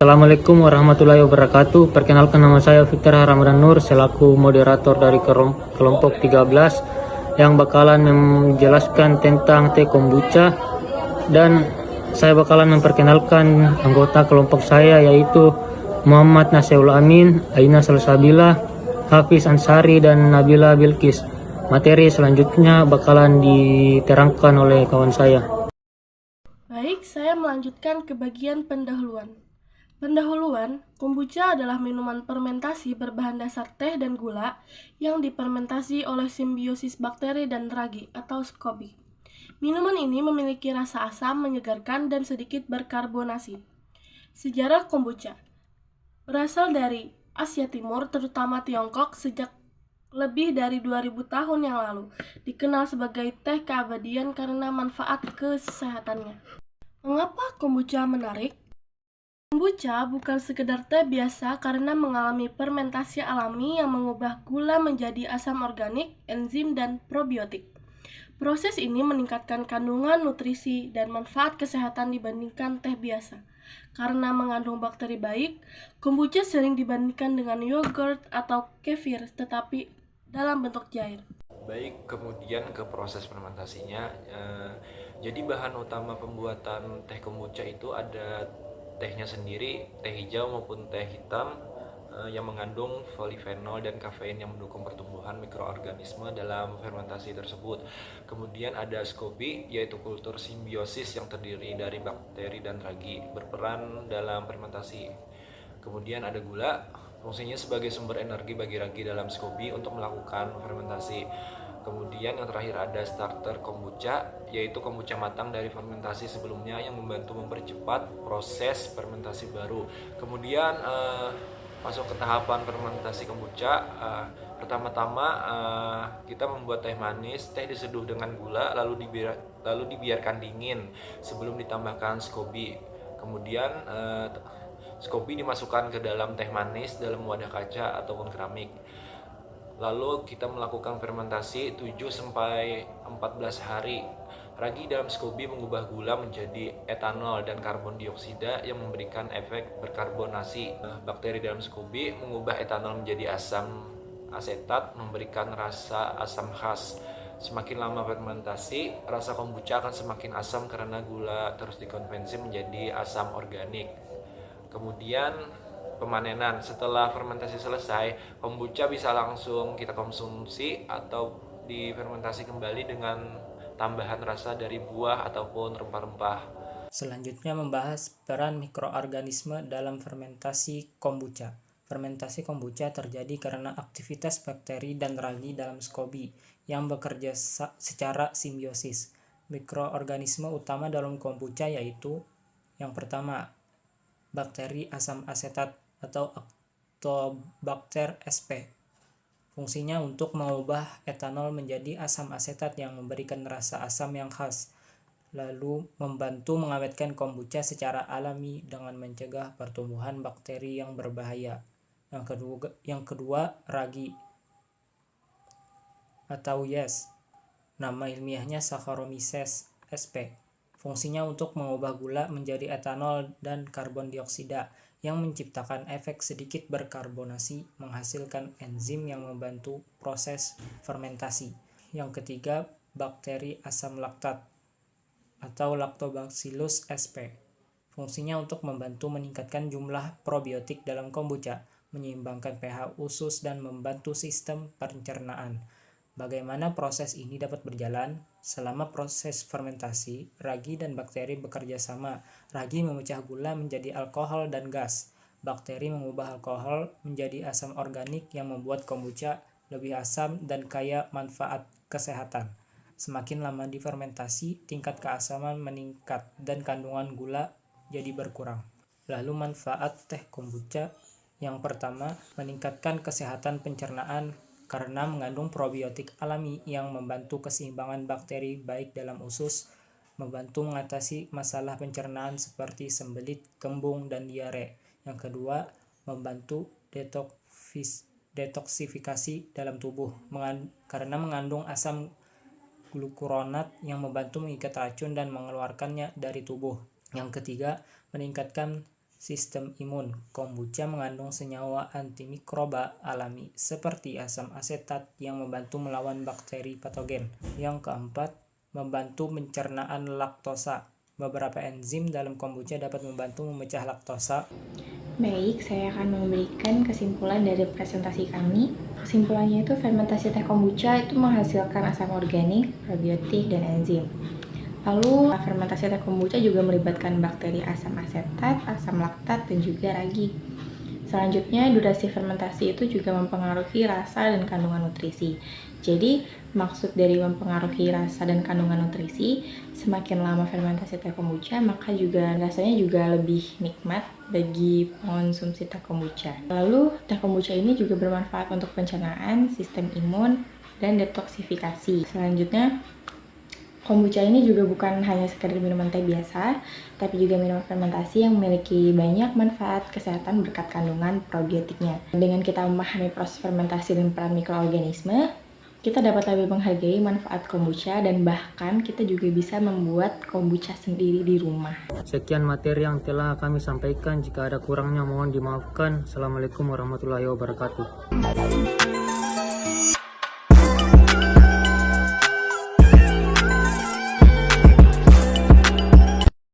Assalamualaikum warahmatullahi wabarakatuh. Perkenalkan, nama saya Victor Ramadan Nur selaku moderator dari kelompok 13 yang bakalan menjelaskan tentang teh kombucha, dan saya bakalan memperkenalkan anggota kelompok saya, yaitu Muhammad Naseul Amin, Aina Salsabila, Hafiz Ansari, dan Nabila Bilkis. Materi selanjutnya bakalan diterangkan oleh kawan saya. Baik, saya melanjutkan ke bagian pendahuluan. Kombucha adalah minuman fermentasi berbahan dasar teh dan gula yang difermentasi oleh simbiosis bakteri dan ragi atau SCOBY. Minuman ini memiliki rasa asam, menyegarkan, dan sedikit berkarbonasi. Sejarah kombucha berasal dari Asia Timur, terutama Tiongkok, sejak lebih dari 2000 tahun yang lalu. Dikenal sebagai teh keabadian karena manfaat kesehatannya. Mengapa kombucha menarik? Kombucha bukan sekedar teh biasa karena mengalami fermentasi alami yang mengubah gula menjadi asam organik, enzim, dan probiotik. Proses ini meningkatkan kandungan nutrisi dan manfaat kesehatan dibandingkan teh biasa. Karena mengandung bakteri baik, kombucha sering dibandingkan dengan yogurt atau kefir, tetapi dalam bentuk cair. Baik, kemudian ke proses fermentasinya. Jadi bahan utama pembuatan teh kombucha itu ada tehnya sendiri, teh hijau maupun teh hitam yang mengandung polifenol dan kafein yang mendukung pertumbuhan mikroorganisme dalam fermentasi tersebut. Kemudian ada SCOBY, yaitu kultur simbiosis yang terdiri dari bakteri dan ragi, berperan dalam fermentasi. Kemudian ada gula, fungsinya sebagai sumber energi bagi ragi dalam SCOBY untuk melakukan fermentasi. Kemudian yang terakhir ada starter kombucha, yaitu kombucha matang dari fermentasi sebelumnya yang membantu mempercepat proses fermentasi baru. Kemudian masuk ke tahapan fermentasi kombucha. Pertama-tama kita membuat teh manis. Teh diseduh dengan gula lalu dibiarkan dingin sebelum ditambahkan SCOBY. Kemudian SCOBY dimasukkan ke dalam teh manis dalam wadah kaca ataupun keramik. Lalu kita melakukan fermentasi 7-14 hari. Ragi dalam SCOBY mengubah gula menjadi etanol dan karbon dioksida yang memberikan efek berkarbonasi. Bakteri dalam SCOBY mengubah etanol menjadi asam asetat, memberikan rasa asam khas. Semakin lama fermentasi, rasa kombucha akan semakin asam karena gula terus dikonversi menjadi asam organik. Kemudian pemanenan. Setelah fermentasi selesai, kombucha bisa langsung kita konsumsi atau difermentasi kembali dengan tambahan rasa dari buah ataupun rempah-rempah. Selanjutnya membahas peran mikroorganisme dalam fermentasi kombucha. Fermentasi kombucha terjadi karena aktivitas bakteri dan ragi dalam SCOBY yang bekerja secara simbiosis. Mikroorganisme utama dalam kombucha yaitu yang pertama, bakteri asam asetat atau Lactobacter sp. Fungsinya untuk mengubah etanol menjadi asam asetat yang memberikan rasa asam yang khas, lalu membantu mengawetkan kombucha secara alami dengan mencegah pertumbuhan bakteri yang berbahaya. Yang kedua, ragi atau yeast. Nama ilmiahnya Saccharomyces sp. Fungsinya untuk mengubah gula menjadi etanol dan karbon dioksida yang menciptakan efek sedikit berkarbonasi, menghasilkan enzim yang membantu proses fermentasi. Yang ketiga, bakteri asam laktat atau Lactobacillus sp. Fungsinya untuk membantu meningkatkan jumlah probiotik dalam kombucha, menyeimbangkan pH usus, dan membantu sistem pencernaan. Bagaimana proses ini dapat berjalan? Selama proses fermentasi, ragi dan bakteri bekerja sama. Ragi memecah gula menjadi alkohol dan gas. Bakteri mengubah alkohol menjadi asam organik yang membuat kombucha lebih asam dan kaya manfaat kesehatan. Semakin lama difermentasi, tingkat keasaman meningkat dan kandungan gula jadi berkurang. Lalu manfaat teh kombucha. Yang pertama, meningkatkan kesehatan pencernaan karena mengandung probiotik alami yang membantu keseimbangan bakteri baik dalam usus, membantu mengatasi masalah pencernaan seperti sembelit, kembung, dan diare. Yang kedua, membantu detoksifikasi dalam tubuh karena mengandung asam glukuronat yang membantu mengikat racun dan mengeluarkannya dari tubuh. Yang ketiga, meningkatkan sistem imun. Kombucha mengandung senyawa antimikroba alami seperti asam asetat yang membantu melawan bakteri patogen. Yang keempat, membantu pencernaan laktosa. Beberapa enzim dalam kombucha dapat membantu memecah laktosa. Baik, saya akan memberikan kesimpulan dari presentasi kami. Kesimpulannya itu fermentasi teh kombucha itu menghasilkan asam organik, probiotik, dan enzim. Lalu, fermentasi teh kombucha juga melibatkan bakteri asam asetat, asam laktat, dan juga ragi. Selanjutnya, durasi fermentasi itu juga mempengaruhi rasa dan kandungan nutrisi. Jadi, maksud dari mempengaruhi rasa dan kandungan nutrisi, semakin lama fermentasi teh kombucha, maka juga rasanya juga lebih nikmat bagi pengonsumsi teh kombucha. Lalu, teh kombucha ini juga bermanfaat untuk pencernaan, sistem imun, dan detoksifikasi. Selanjutnya, kombucha ini juga bukan hanya sekedar minuman teh biasa, tapi juga minuman fermentasi yang memiliki banyak manfaat kesehatan berkat kandungan probiotiknya. Dengan kita memahami proses fermentasi dan peran mikroorganisme, kita dapat lebih menghargai manfaat kombucha dan bahkan kita juga bisa membuat kombucha sendiri di rumah. Sekian materi yang telah kami sampaikan. Jika ada kurangnya mohon dimaafkan. Assalamualaikum warahmatullahi wabarakatuh.